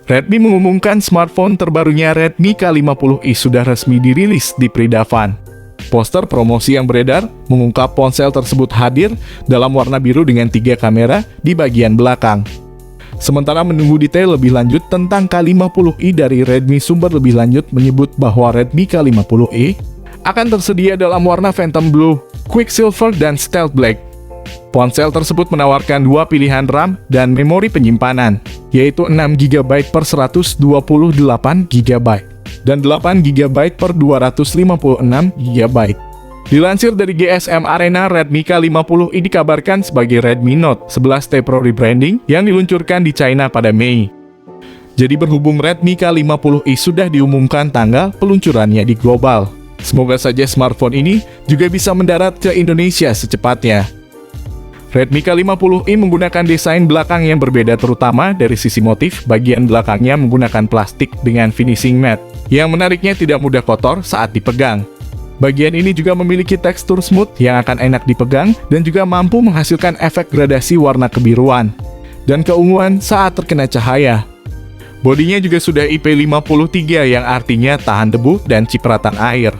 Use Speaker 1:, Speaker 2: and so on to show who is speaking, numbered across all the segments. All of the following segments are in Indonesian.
Speaker 1: Redmi mengumumkan smartphone terbarunya Redmi K50i sudah resmi dirilis di Pridavan. Poster promosi yang beredar mengungkap ponsel tersebut hadir dalam warna biru dengan 3 kamera di bagian belakang. Sementara menunggu detail lebih lanjut tentang K50i dari Redmi, sumber lebih lanjut menyebut bahwa Redmi K50i akan tersedia dalam warna Phantom Blue, Quicksilver, dan Stealth Black. Ponsel tersebut menawarkan 2 pilihan RAM dan memori penyimpanan, yaitu 6GB per 128GB dan 8GB per 256GB. Dilansir dari GSM Arena, Redmi K50i dikabarkan sebagai Redmi Note 11T Pro rebranding yang diluncurkan di China pada Mei. Jadi berhubung Redmi K50i sudah diumumkan tanggal peluncurannya di global, semoga saja smartphone ini juga bisa mendarat ke Indonesia secepatnya. Redmi K50i menggunakan desain belakang yang berbeda, terutama dari sisi motif. Bagian belakangnya menggunakan plastik dengan finishing matte, yang menariknya tidak mudah kotor saat dipegang. Bagian ini juga memiliki tekstur smooth yang akan enak dipegang dan juga mampu menghasilkan efek gradasi warna kebiruan dan keunguan saat terkena cahaya. Bodinya juga sudah IP53 yang artinya tahan debu dan cipratan air.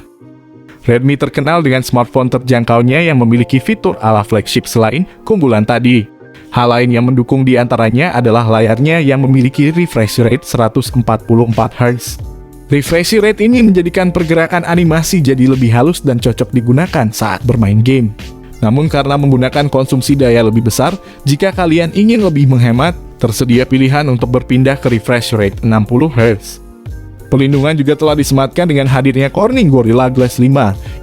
Speaker 1: Redmi terkenal dengan smartphone terjangkaunya yang memiliki fitur ala flagship selain keunggulan tadi. Hal lain yang mendukung diantaranya adalah layarnya yang memiliki refresh rate 144Hz. Refresh rate ini menjadikan pergerakan animasi jadi lebih halus dan cocok digunakan saat bermain game. Namun karena menggunakan konsumsi daya lebih besar, jika kalian ingin lebih menghemat, tersedia pilihan untuk berpindah ke refresh rate 60Hz. Pelindungan juga telah disematkan dengan hadirnya Corning Gorilla Glass 5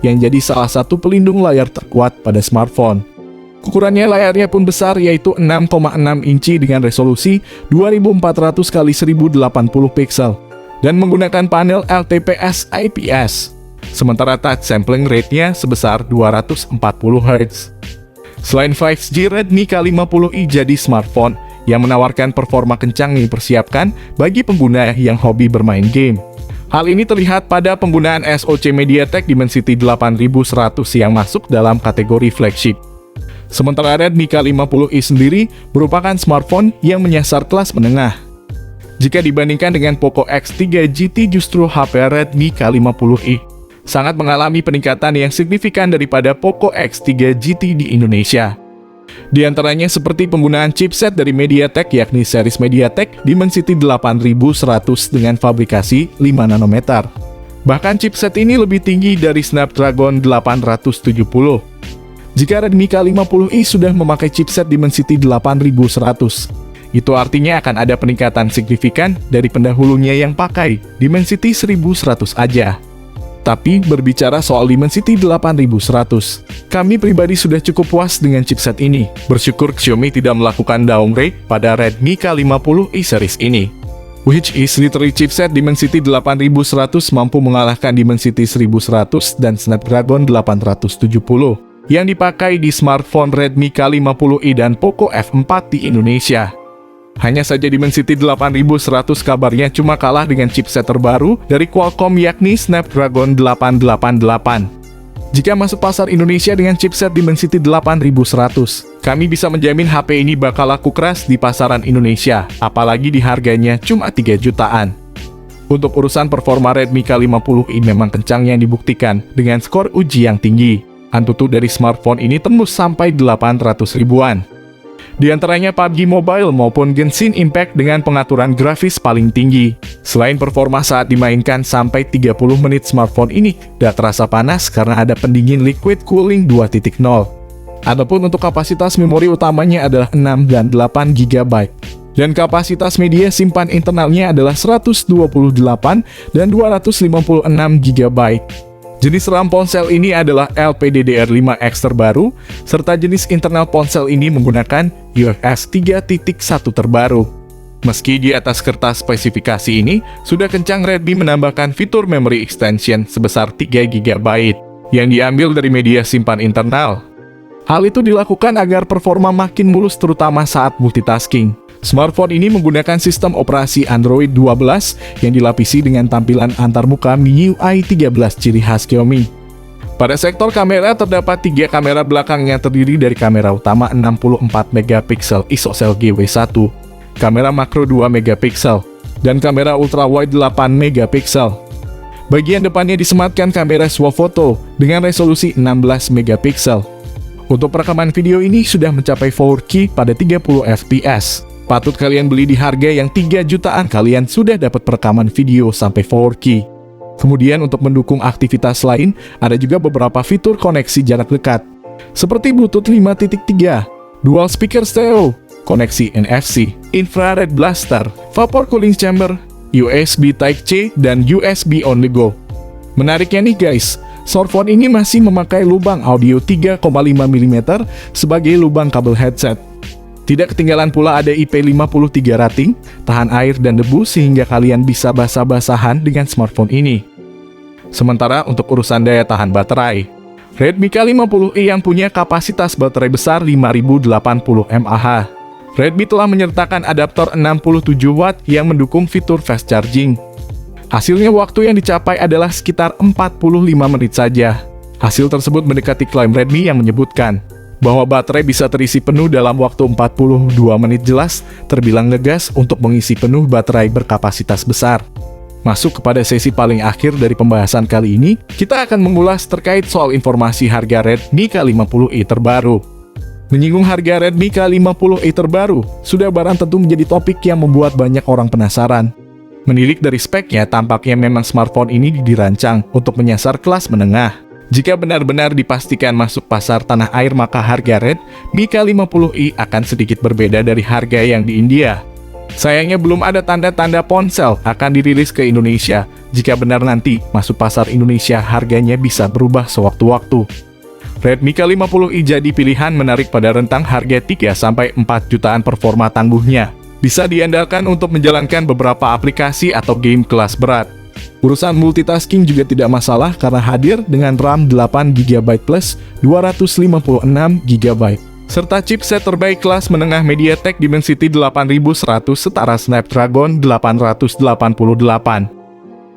Speaker 1: yang jadi salah satu pelindung layar terkuat pada smartphone. Ukurannya layarnya pun besar, yaitu 6,6 inci dengan resolusi 2400 x 1080 pixel dan menggunakan panel LTPS IPS. Sementara touch sampling rate-nya sebesar 240Hz. Selain 5G, Redmi K50i jadi smartphone yang menawarkan performa kencang yang dipersiapkan bagi pengguna yang hobi bermain game. Hal ini terlihat pada penggunaan SoC MediaTek Dimensity 8100 yang masuk dalam kategori flagship. Sementara Redmi K50i sendiri merupakan smartphone yang menyasar kelas menengah. Jika dibandingkan dengan Poco X3 GT, justru HP Redmi K50i sangat mengalami peningkatan yang signifikan daripada Poco X3 GT di Indonesia. Di antaranya seperti penggunaan chipset dari MediaTek, yakni series MediaTek Dimensity 8100 dengan fabrikasi 5 nanometer. Bahkan chipset ini lebih tinggi dari Snapdragon 870. Jika Redmi K50i sudah memakai chipset Dimensity 8100, itu artinya akan ada peningkatan signifikan dari pendahulunya yang pakai Dimensity 1100 aja. Tapi berbicara soal Dimensity 8100, kami pribadi sudah cukup puas dengan chipset ini. Bersyukur Xiaomi tidak melakukan downgrade pada Redmi K50i series ini. Which is literally chipset Dimensity 8100 mampu mengalahkan Dimensity 1100 dan Snapdragon 870 yang dipakai di smartphone Redmi K50i dan Poco F4 di Indonesia. Hanya saja Dimensity 8100 kabarnya cuma kalah dengan chipset terbaru dari Qualcomm, yakni Snapdragon 888. Jika masuk pasar Indonesia dengan chipset Dimensity 8100, kami bisa menjamin HP ini bakal laku keras di pasaran Indonesia, apalagi di harganya cuma 3 jutaan. Untuk urusan performa Redmi K50i memang kencang yang dibuktikan dengan skor uji yang tinggi. Antutu dari smartphone ini tembus sampai 800 ribuan. Di antaranya PUBG Mobile maupun Genshin Impact dengan pengaturan grafis paling tinggi. Selain performa saat dimainkan sampai 30 menit, smartphone ini tidak terasa panas karena ada pendingin liquid cooling 2.0. Adapun untuk kapasitas memori utamanya adalah 6 dan 8 GB. Dan kapasitas media simpan internalnya adalah 128 dan 256 GB. Jenis RAM ponsel ini adalah LPDDR5X terbaru, serta jenis internal ponsel ini menggunakan UFS 3.1 terbaru. Meski di atas kertas spesifikasi ini, sudah kencang Redmi menambahkan fitur memory extension sebesar 3 GB yang diambil dari media simpan internal. Hal itu dilakukan agar performa makin mulus terutama saat multitasking. Smartphone ini menggunakan sistem operasi Android 12 yang dilapisi dengan tampilan antarmuka MIUI 13 ciri khas Xiaomi. Pada sektor kamera terdapat 3 kamera belakang yang terdiri dari kamera utama 64 MP ISO selfie GW1, kamera makro 2 MP, dan kamera ultrawide 8 megapiksel. Bagian depannya disematkan kamera swafoto dengan resolusi 16 megapiksel. Untuk perekaman video ini sudah mencapai 4K pada 30 fps. Patut kalian beli di harga yang 3 jutaan, kalian sudah dapat perekaman video sampai 4K. Kemudian untuk mendukung aktivitas lain, ada juga beberapa fitur koneksi jarak dekat, seperti Bluetooth 5.3, dual speaker stereo, koneksi NFC, infrared blaster, vapor cooling chamber, USB Type-C, dan USB on the go. Menariknya nih guys, smartphone ini masih memakai lubang audio 3,5 mm sebagai lubang kabel headset. Tidak ketinggalan pula ada IP53 rating, tahan air dan debu sehingga kalian bisa basah-basahan dengan smartphone ini. Sementara untuk urusan daya tahan baterai, Redmi K50i yang punya kapasitas baterai besar 5080 mAh. Redmi telah menyertakan adaptor 67 watt yang mendukung fitur fast charging. Hasilnya waktu yang dicapai adalah sekitar 45 menit saja. Hasil tersebut mendekati klaim Redmi yang menyebutkan bahwa baterai bisa terisi penuh dalam waktu 42 menit. Jelas terbilang ngegas untuk mengisi penuh baterai berkapasitas besar. Masuk kepada sesi paling akhir dari pembahasan kali ini, kita akan mengulas terkait soal informasi harga Redmi K50i terbaru. Menyinggung harga Redmi K50i terbaru, sudah barang tentu menjadi topik yang membuat banyak orang penasaran. Menilik dari speknya, tampaknya memang smartphone ini dirancang untuk menyasar kelas menengah. Jika benar-benar dipastikan masuk pasar tanah air, maka harga Redmi K50i akan sedikit berbeda dari harga yang di India. Sayangnya belum ada tanda-tanda ponsel akan dirilis ke Indonesia. Jika benar nanti masuk pasar Indonesia, harganya bisa berubah sewaktu-waktu. Redmi K50i jadi pilihan menarik pada rentang harga 3-4 jutaan. Performa tangguhnya bisa diandalkan untuk menjalankan beberapa aplikasi atau game kelas berat. Urusan multitasking juga tidak masalah karena hadir dengan RAM 8GB plus 256GB, serta chipset terbaik kelas menengah MediaTek Dimensity 8100 setara Snapdragon 888.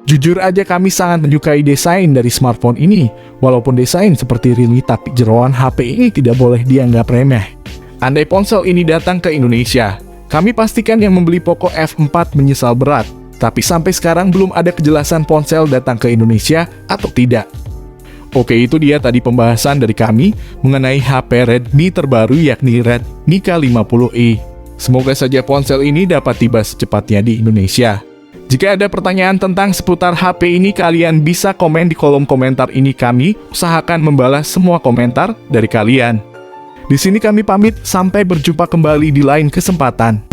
Speaker 1: Jujur aja kami sangat menyukai desain dari smartphone ini. Walaupun desain seperti Realme, tapi jeroan HP ini tidak boleh dianggap remeh. Andai ponsel ini datang ke Indonesia, kami pastikan yang membeli Poco F4 menyesal berat. Tapi sampai sekarang belum ada kejelasan ponsel datang ke Indonesia atau tidak. Oke, itu dia tadi pembahasan dari kami mengenai HP Redmi terbaru yakni Redmi K50i. Semoga saja ponsel ini dapat tiba secepatnya di Indonesia. Jika ada pertanyaan tentang seputar HP ini, kalian bisa komen di kolom komentar ini. Kami usahakan membalas semua komentar dari kalian. Di sini kami pamit, sampai berjumpa kembali di lain kesempatan.